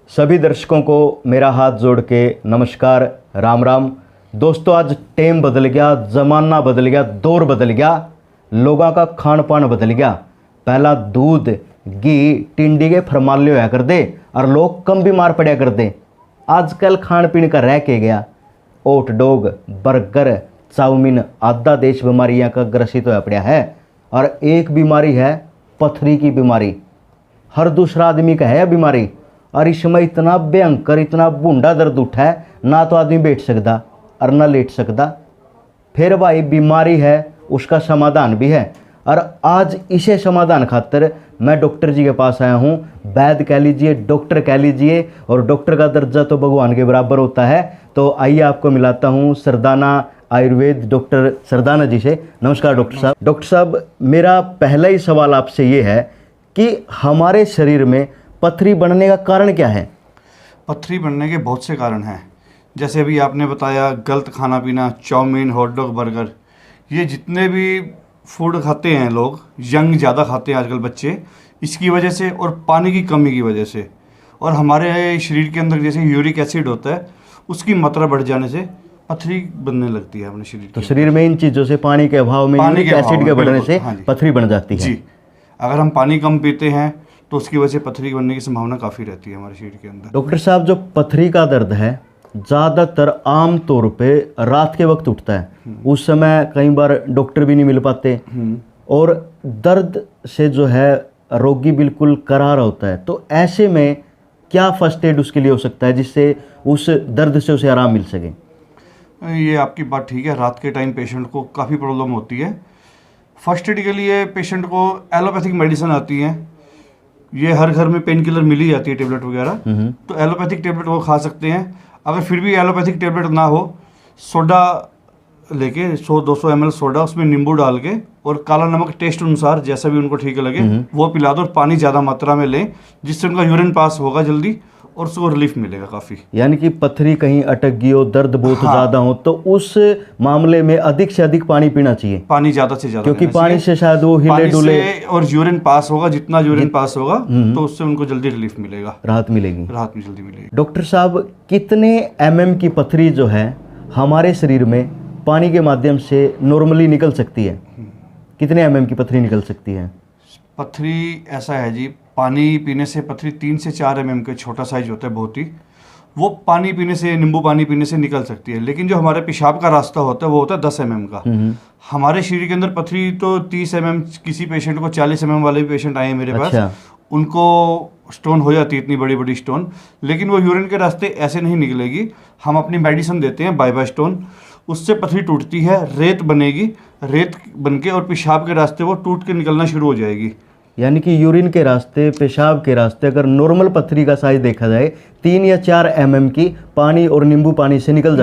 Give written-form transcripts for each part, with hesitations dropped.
सभी दर्शकों को मेरा हाथ जोड़ के नमस्कार, राम राम। दोस्तों, आज टाइम बदल गया, ज़माना बदल गया, दौर बदल गया, लोगों का खान पान बदल गया। पहला दूध घी टिंडी के फरमाले होया कर दे और लोग कम बीमार पड़ा कर दे। आजकल खान पीन का रह के गया। ओट डॉग, बर्गर, चाउमीन, आधा देश बीमारियां का ग्रसित होया पड़ा है। और एक बीमारी है पथरी की बीमारी। हर दूसरा आदमी का है बीमारी। और इसमें इतना भयंकर, इतना बूंदा दर्द उठा है, ना तो आदमी बैठ सकता और ना लेट सकता। फिर भाई बीमारी है, उसका समाधान भी है। और आज इसे समाधान खातर मैं डॉक्टर जी के पास आया हूँ। वैद्य कह लीजिए, डॉक्टर कह लीजिए, और डॉक्टर का दर्जा तो भगवान के बराबर होता है। तो आइए आपको मिलाता हूँ सरदाना आयुर्वेद डॉक्टर सरदाना जी से। नमस्कार डॉक्टर साहब। डॉक्टर साहब, मेरा पहला ही सवाल आपसे ये है कि हमारे शरीर में पथरी बनने का कारण क्या है? पथरी बनने के बहुत से कारण हैं। जैसे अभी आपने बताया, गलत खाना पीना, चाउमीन, हॉट डॉग, बर्गर, ये जितने भी फूड खाते हैं लोग, यंग ज़्यादा खाते हैं आजकल बच्चे, इसकी वजह से, और पानी की कमी की वजह से, और हमारे शरीर के अंदर जैसे यूरिक एसिड होता है, उसकी मात्रा बढ़ जाने से पथरी बनने लगती है अपने शरीर। तो शरीर में इन चीज़ों से, पानी के अभाव में, यूरिक एसिड के बढ़ने से पथरी बन जाती है। जी, अगर हम पानी कम पीते हैं तो उसकी वजह से पथरी बनने की संभावना काफ़ी रहती है हमारे शरीर के अंदर। डॉक्टर साहब, जो पथरी का दर्द है ज़्यादातर आम तौर पे रात के वक्त उठता है। उस समय कई बार डॉक्टर भी नहीं मिल पाते, और दर्द से जो है रोगी बिल्कुल करारा होता है। तो ऐसे में क्या फर्स्ट एड उसके लिए हो सकता है जिससे उस दर्द से उसे आराम मिल सके? ये आपकी बात ठीक है, रात के टाइम पेशेंट को काफ़ी प्रॉब्लम होती है। फर्स्ट एड के लिए पेशेंट को एलोपैथिक मेडिसिन आती है। ये हर घर में पेन किलर मिल ही जाती है, टेबलेट वगैरह। तो एलोपैथिक टेबलेट वो खा सकते हैं। अगर फिर भी एलोपैथिक टेबलेट ना हो, सोडा लेके 100-200 ml सोडा, उसमें नींबू डाल के और काला नमक टेस्ट अनुसार जैसा भी उनको ठीक लगे वो पिला दो, और पानी ज़्यादा मात्रा में लें, जिससे उनका यूरिन पास होगा जल्दी और उसको रिलीफ मिलेगा काफ़ी। यानी कि पथरी कहीं अटक गई हो, दर्द बहुत ज़्यादा हो, तो उस मामले में अधिक से अधिक पानी पीना चाहिए। पानी ज़्यादा से ज़्यादा, क्योंकि पानी से शायद वो हिले डुले, और यूरिन पास होगा, जितना यूरिन पास होगा तो उससे उनको जल्दी रिलीफ मिलेगा, राहत मिलेगी। राहत में जल्दी मिलेगी। डॉक्टर साहब, कितने mm की पथरी जो है हमारे शरीर में पानी के माध्यम से नॉर्मली निकल सकती है? कितने mm की पथरी निकल सकती है? पथरी ऐसा है जी, पानी पीने से पथरी 3 से 4 mm के, छोटा साइज होता है बहुत ही, वो पानी पीने से, नींबू पानी पीने से निकल सकती है। लेकिन जो हमारे पेशाब का रास्ता होता है वो होता है 10 mm का। हमारे शरीर के अंदर पथरी तो 30 mm, किसी पेशेंट को 40 mm वाले भी पेशेंट आए हैं मेरे पास, उनको स्टोन हो जाती है, इतनी बड़ी बड़ी स्टोन। लेकिन वो यूरिन के रास्ते ऐसे नहीं निकलेगी। हम अपनी मेडिसिन देते हैं बाइबा स्टोन, उससे पथरी टूटती है, रेत बनेगी, रेत बनके और पेशाब के रास्ते वो टूट के निकलना शुरू हो जाएगी। यानी कि यूरिन के रास्ते, पेशाब के रास्ते, अगर नॉर्मल पथरी का साइज देखा जाए 3 या 4 mm की, पानी और नींबू पानी से निकल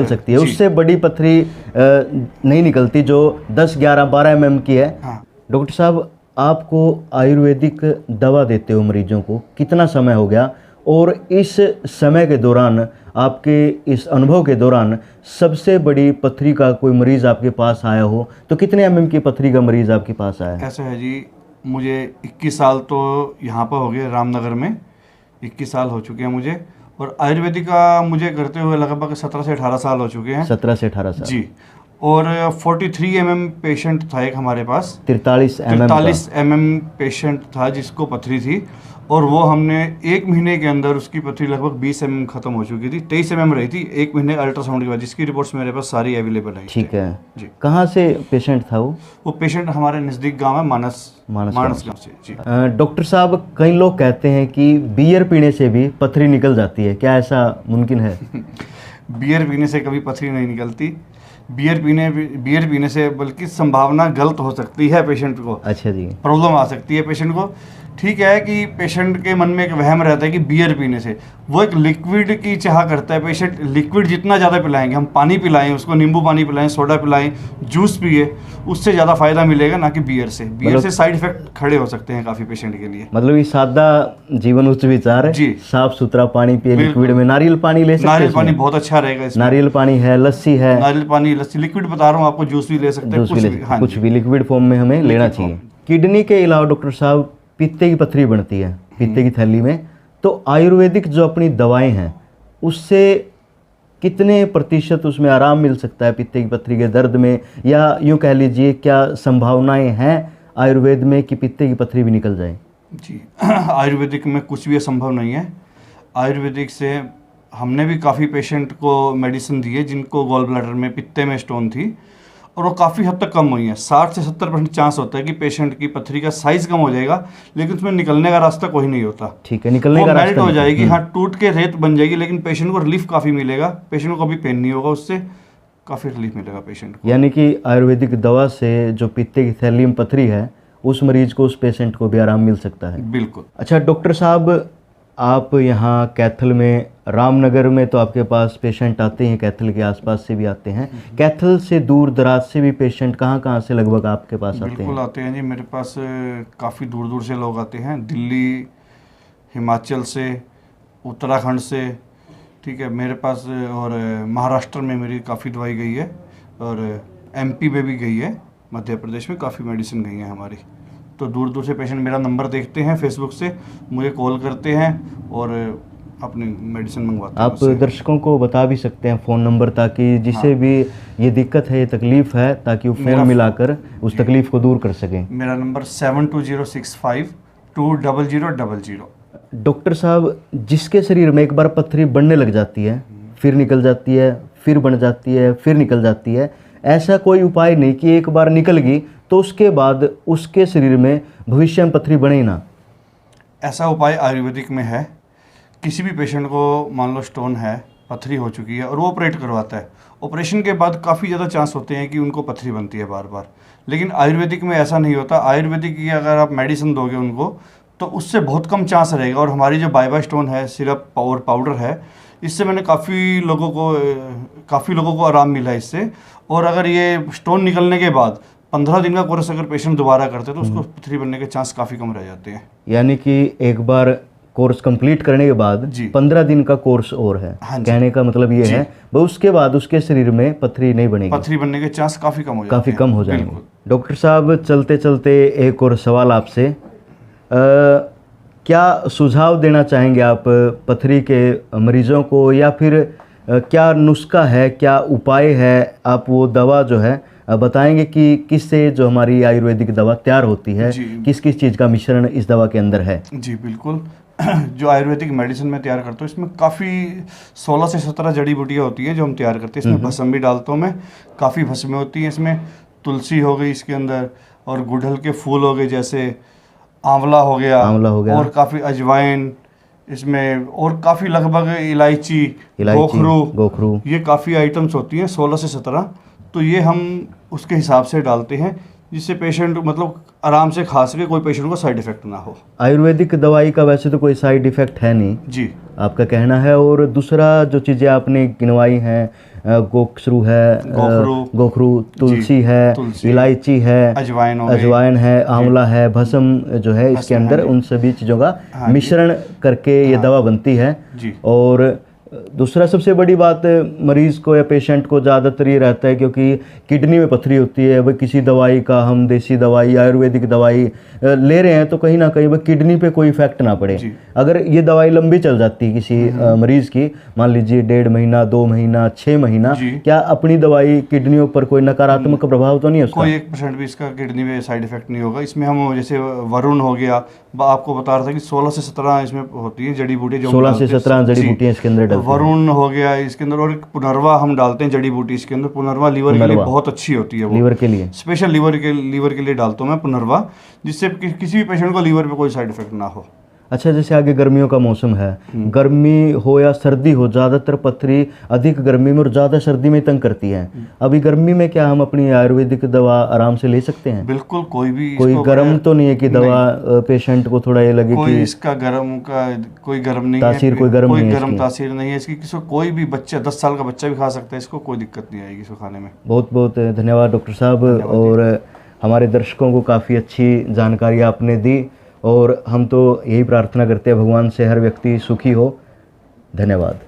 सकती है। उससे बड़ी पथरी नहीं निकलती जो 10, 11, 12 mm की है। डॉक्टर साहब, आपको आयुर्वेदिक दवा देते हो मरीजों को कितना समय हो गया, और इस समय के दौरान, आपके इस अनुभव के दौरान, सबसे बड़ी पथरी का कोई मरीज़ आपके पास आया हो तो कितने mm की पथरी का मरीज़ आपके पास आया है? ऐसा है जी, मुझे 21 साल तो यहाँ पर हो गए, रामनगर में 21 साल हो चुके हैं मुझे, और आयुर्वेदिक का मुझे करते हुए लगभग 17 से 18 साल हो चुके हैं। 17 से 18 साल जी। और 43 mm पेशेंट था एक हमारे पास, 43 mm पेशेंट था जिसको पथरी थी, और वो हमने 1 महीने के अंदर उसकी पथरी लगभग 20 mm खत्म हो चुकी थी। 23 mm रही थी 1 महीने अल्ट्रासाउंड के बाद, जिसकी रिपोर्ट्स मेरे पास सारी अवेलेबल है। ठीक है जी। कहाँ से पेशेंट था वो? वो पेशेंट हमारे नज़दीक गांव है, मानस गांव से। जी। डॉक्टर साहब, कई लोग कहते हैं कि बियर पीने से भी पथरी निकल जाती है, क्या ऐसा मुमकिन है? बियर पीने से कभी पथरी नहीं निकलती। बियर पीने से बल्कि संभावना गलत हो सकती है पेशेंट को। अच्छा जी। प्रॉब्लम आ सकती है पेशेंट को। ठीक है कि पेशेंट के मन में एक वहम रहता है कि बियर पीने से, वो एक लिक्विड की चाह करता है पेशेंट। लिक्विड जितना ज़्यादा पिलाएंगे, हम पानी पिलाएं उसको, नींबू पानी पिलाएं, सोडा पिलाएं, जूस पिए, उससे ज़्यादा फायदा मिलेगा, ना कि बियर से। बियर से साइड इफेक्ट खड़े हो सकते हैं काफ़ी पेशेंट के लिए। मतलब ये सादा जीवन उच्च विचार है जी। साफ सुथरा पानी पिए, लिक्विड में नारियल पानी ले सकते हैं। नारियल पानी बहुत अच्छा रहेगा इसमें। नारियल पानी है, लस्सी है, नारियल पानी, लस्सी, लिक्विड बता रहा हूँ आपको, जूस भी ले सकते हैं, कुछ भी लिक्विड फॉर्म में हमें लेना चाहिए। किडनी के अलावा डॉक्टर साहब, पित्ते की पथरी बनती है, पित्ते की थैली में, तो आयुर्वेदिक जो अपनी दवाएं हैं उससे कितने प्रतिशत उसमें आराम मिल सकता है पित्ते की पथरी के दर्द में, या यूँ कह लीजिए क्या संभावनाएं हैं आयुर्वेद में कि पित्ते की पथरी भी निकल जाए? जी आयुर्वेदिक में कुछ भी असंभव नहीं है। आयुर्वेदिक से हमने भी काफ़ी पेशेंट को मेडिसिन दी है जिनको गॉल ब्लैडर में पित्ते में स्टोन थी और वो काफ़ी हद तक कम हुई है। 60 से 70% चांस होता है कि पेशेंट की पथरी का साइज कम हो जाएगा, लेकिन उसमें निकलने का रास्ता कोई नहीं होता। ठीक है, निकलने वो का मेरिट रास्ता हो नहीं। जाएगी, हाँ टूट के रेत बन जाएगी, लेकिन पेशेंट को रिलीफ काफ़ी मिलेगा, पेशेंट को कभी पेन नहीं होगा, उससे काफ़ी रिलीफ मिलेगा पेशेंट को। यानी कि आयुर्वेदिक दवा से जो पित्ते की थैली में पथरी है उस मरीज को, उस पेशेंट को भी आराम मिल सकता है। बिल्कुल। अच्छा डॉक्टर साहब, आप यहाँ कैथल में, रामनगर में तो आपके पास पेशेंट आते हैं, कैथल के आसपास से भी आते हैं, कैथल से दूर दराज से भी पेशेंट कहाँ से लगभग आपके पास आते हैं? बिल्कुल आते हैं जी, मेरे पास काफ़ी दूर दूर से लोग आते हैं, दिल्ली, हिमाचल से, उत्तराखंड से, ठीक है मेरे पास, और महाराष्ट्र में मेरी काफ़ी दवाई गई है और एमपी में भी गई है, मध्य प्रदेश में काफ़ी मेडिसिन गई है हमारी। तो दूर दूर से पेशेंट मेरा नंबर देखते हैं फेसबुक से, मुझे कॉल करते हैं और अपनी मेडिसिन मंगवाते हैं। आप दर्शकों को बता भी सकते हैं फ़ोन नंबर, ताकि जिसे भी ये दिक्कत है, ये तकलीफ़ है, ताकि वो फ़ोन मिलाकर उस तकलीफ़ को दूर कर सकें। मेरा नंबर 7206520000। डॉक्टर साहब, जिसके शरीर में एक बार पथरी बढ़ने लग जाती है, फिर निकल जाती है, फिर बढ़ जाती है, फिर निकल जाती है, ऐसा कोई उपाय नहीं कि एक बार निकल गई तो उसके बाद उसके शरीर में भविष्य में पथरी बने ही ना? ऐसा उपाय आयुर्वेदिक में है। किसी भी पेशेंट को मान लो स्टोन है, पथरी हो चुकी है और वो ऑपरेट करवाता है, ऑपरेशन के बाद काफ़ी ज़्यादा चांस होते हैं कि उनको पथरी बनती है बार बार, लेकिन आयुर्वेदिक में ऐसा नहीं होता। आयुर्वेदिक की अगर आप मेडिसिन दोगे उनको तो उससे बहुत कम चांस रहेगा। और हमारी जो बाइबा स्टोन है, सिरप और पाउडर है, इससे मैंने काफ़ी लोगों को आराम मिला इससे। और अगर ये स्टोन निकलने के बाद 15 दिन का कोर्स अगर पेशेंट दोबारा करते हैं तो उसको पथरी बनने के चांस काफ़ी कम रह जाते हैं। यानी कि एक बार कोर्स कंप्लीट करने के बाद 15 दिन का कोर्स और है। हाँ जी। कहने का मतलब ये है वो उसके बाद उसके शरीर में पथरी नहीं बनेगी, पथरी बनने के चांस काफ़ी कम हो जाते हैं। काफ़ी कम हो जाएंगे। डॉक्टर साहब, चलते चलते एक और सवाल आपसे, क्या सुझाव देना चाहेंगे आप पथरी के मरीजों को, या फिर क्या नुस्खा है, क्या उपाय है, आप वो दवा जो है बताएंगे कि किससे जो हमारी आयुर्वेदिक दवा तैयार होती है, किस किस चीज़ का मिश्रण इस दवा के अंदर है? जी बिल्कुल। जो आयुर्वेदिक मेडिसिन में तैयार करते हो इसमें काफ़ी 16 से 17 जड़ी बूटियाँ होती हैं जो हम तैयार करते हैं। इसमें भस्म भी डालता हूँ मैं, काफ़ी भस्में होती हैं इसमें। तुलसी हो गई इसके अंदर, और गुड़हल के फूल हो गए, जैसे आंवला हो गया, और काफ़ी अजवाइन इसमें, और काफ़ी लगभग इलायची, गोखरू, ये काफ़ी आइटम्स होती हैं 16 से 17। तो ये हम उसके हिसाब से डालते हैं जिससे पेशेंट मतलब आराम से खा सके, कोई पेशेंट को साइड इफेक्ट ना हो। आयुर्वेदिक दवाई का वैसे तो कोई साइड इफेक्ट है नहीं जी, आपका कहना है। और दूसरा जो चीज़ें आपने गिनवाई हैं, गोखरू, तुलसी है, इलायची है, अजवाइन है, आंवला है, भस्म जो है इसके अंदर, उन सभी चीज़ों का मिश्रण करके ये दवा बनती है। और दूसरा सबसे बड़ी बात, मरीज़ को या पेशेंट को ज़्यादातर ये रहता है क्योंकि किडनी में पथरी होती है, वह किसी दवाई का, हम देसी दवाई, आयुर्वेदिक दवाई ले रहे हैं तो कहीं ना कहीं वह किडनी पे कोई इफेक्ट ना पड़े। अगर ये दवाई लंबी चल जाती है किसी मरीज़ की, मान लीजिए 1.5 महीना, 2 महीना, 6 महीना, क्या अपनी दवाई किडनियों पर कोई नकारात्मक प्रभाव तो नहीं है उसका? कोई 1% भी इसका किडनी में साइड इफेक्ट नहीं होगा। इसमें हम जैसे वरुण हो गया, आपको बता रहा था कि 16 से 17 इसमें होती है जड़ी बूटी, जो 16 से 17 जड़ी बूटियाँ इसके अंदर डलती हैं। वरुण हो गया इसके अंदर, और पुनर्वा हम डालते हैं जड़ी बूटी इसके अंदर। पुनर्वा लीवर के लिए बहुत अच्छी होती है, वो लीवर के लिए, स्पेशल लीवर के लिए डालता हूँ मैं पुनर्वा, जिससे किसी भी पेशेंट को लीवर पे कोई साइड इफेक्ट ना हो। अच्छा, जैसे आगे गर्मियों का मौसम है, गर्मी हो या सर्दी हो, ज़्यादातर पथरी अधिक गर्मी में और ज़्यादा सर्दी में तंग करती है। अभी गर्मी में क्या हम अपनी आयुर्वेदिक दवा आराम से ले सकते हैं? बिल्कुल, कोई गर्म तो नहीं है कि दवा पेशेंट को थोड़ा ये लगे कि इसका गर्म का कोई गर्म नहीं तासीर है, कोई गर्म तासीर नहीं है इसकी। किसी कोई भी बच्चा, 10 साल का बच्चा भी खा सकता है इसको, कोई दिक्कत नहीं आएगी इसको खाने में। बहुत बहुत धन्यवाद डॉक्टर साहब, और हमारे दर्शकों को काफ़ी अच्छी जानकारी आपने दी, और हम तो यही प्रार्थना करते हैं भगवान से हर व्यक्ति सुखी हो। धन्यवाद।